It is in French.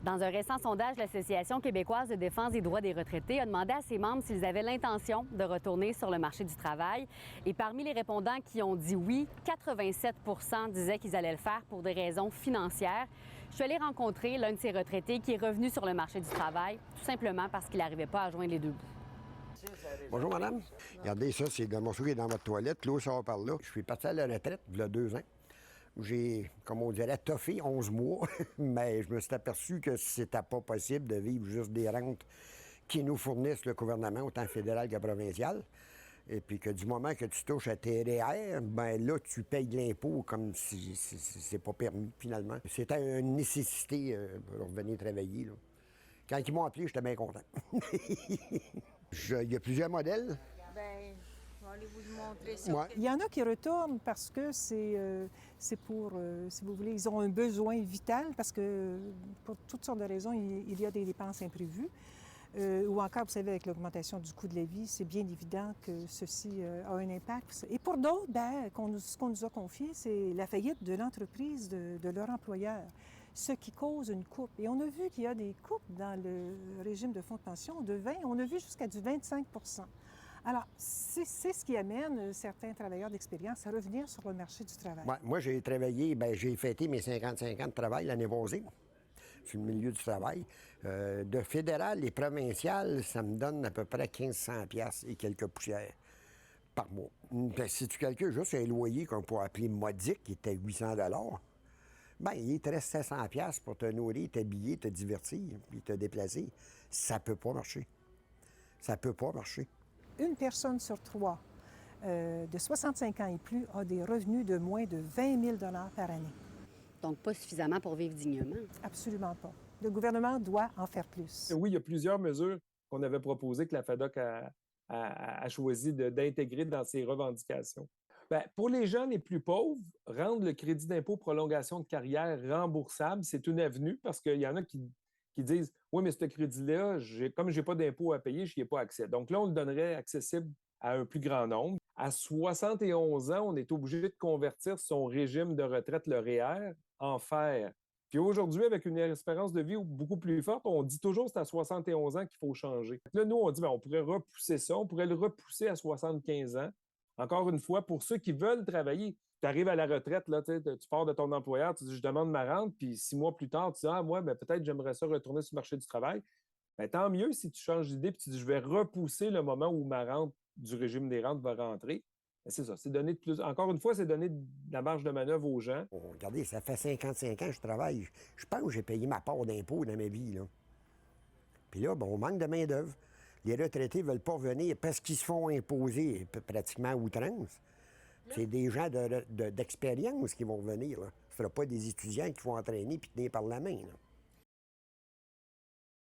Dans un récent sondage, l'Association québécoise de défense des droits des retraités a demandé à ses membres s'ils avaient l'intention de retourner sur le marché du travail. Et parmi les répondants qui ont dit oui, 87 disaient qu'ils allaient le faire pour des raisons financières. Je suis allée rencontrer l'un de ces retraités qui est revenu sur le marché du travail, tout simplement parce qu'il n'arrivait pas à joindre les deux bouts. Bonjour, madame. Regardez, ça, c'est le morceau qui est dans votre toilette. L'eau sort par là. Je suis parti à la retraite il y a 2 ans. J'ai, comme on dirait, toffé 11 mois, mais je me suis aperçu que c'était pas possible de vivre juste des rentes qui nous fournissent le gouvernement, autant fédéral que provincial. Et puis que du moment que tu touches à tes REER, ben là, tu payes de l'impôt comme si c'est pas permis, finalement. C'était une nécessité pour revenir travailler, là. Quand ils m'ont appelé, j'étais bien content. Il y a plusieurs modèles. Bien, je vais aller vous le montrer ça. Ouais. Il y en a qui retournent parce que c'est pour, si vous voulez, ils ont un besoin vital parce que pour toutes sortes de raisons, il y a des dépenses imprévues. Ou encore, vous savez, avec l'augmentation du coût de la vie, c'est bien évident que ceci a un impact. Et pour d'autres, ce qu'on nous a confié, c'est la faillite de l'entreprise de leur employeur, ce qui cause une coupe. Et on a vu qu'il y a des coupes dans le régime de fonds de pension de 20, on a vu jusqu'à du 25 %. Alors, c'est ce qui amène certains travailleurs d'expérience à revenir sur le marché du travail. Ouais, moi, j'ai travaillé, j'ai fêté mes 55 ans de travail l'année passée, sur le milieu du travail. De fédéral et provincial, ça me donne à peu près 1500 piastres et quelques poussières par mois. Ben, si tu calcules juste un loyer qu'on pourrait appeler modique, qui était 800 ben, il te reste 700 piastres pour te nourrir, t'habiller, te divertir, puis te déplacer. Ça peut pas marcher. Ça peut pas marcher. Une personne sur 3 de 65 ans et plus a des revenus de moins de 20 000 par année. Donc, pas suffisamment pour vivre dignement. Absolument pas. Le gouvernement doit en faire plus. Oui, il y a plusieurs mesures qu'on avait proposées que la FADOC a choisi d'intégrer dans ses revendications. Bien, pour les gens les plus pauvres, rendre le crédit d'impôt prolongation de carrière remboursable, c'est une avenue parce qu'il y en a qui disent « Oui, mais ce crédit-là, comme je n'ai pas d'impôt à payer, je n'y ai pas accès. » Donc là, on le donnerait accessible à un plus grand nombre. À 71 ans, on est obligé de convertir son régime de retraite, le REER, en fer. Puis aujourd'hui, avec une espérance de vie beaucoup plus forte, on dit toujours que c'est à 71 ans qu'il faut changer. Là, nous, on dit on pourrait repousser ça, on pourrait le repousser à 75 ans. Encore une fois, pour ceux qui veulent travailler, tu arrives à la retraite, là, tu pars de ton employeur, tu dis je demande ma rente, puis 6 mois plus tard, tu dis moi, peut-être j'aimerais ça retourner sur le marché du travail. Bien, tant mieux si tu changes d'idée, puis tu dis je vais repousser le moment où ma rente du régime des rentes va rentrer. Bien, c'est ça, c'est donner de plus. Encore une fois, c'est donner de la marge de manœuvre aux gens. Oh, regardez, ça fait 55 ans que je travaille. Je pense que j'ai payé ma part d'impôt dans ma vie, là. Puis là, on manque de main-d'œuvre. Les retraités ne veulent pas venir parce qu'ils se font imposer pratiquement à outrance. C'est des gens d'expérience qui vont venir, là. Ce ne sera pas des étudiants qui vont entraîner puis tenir par la main, là.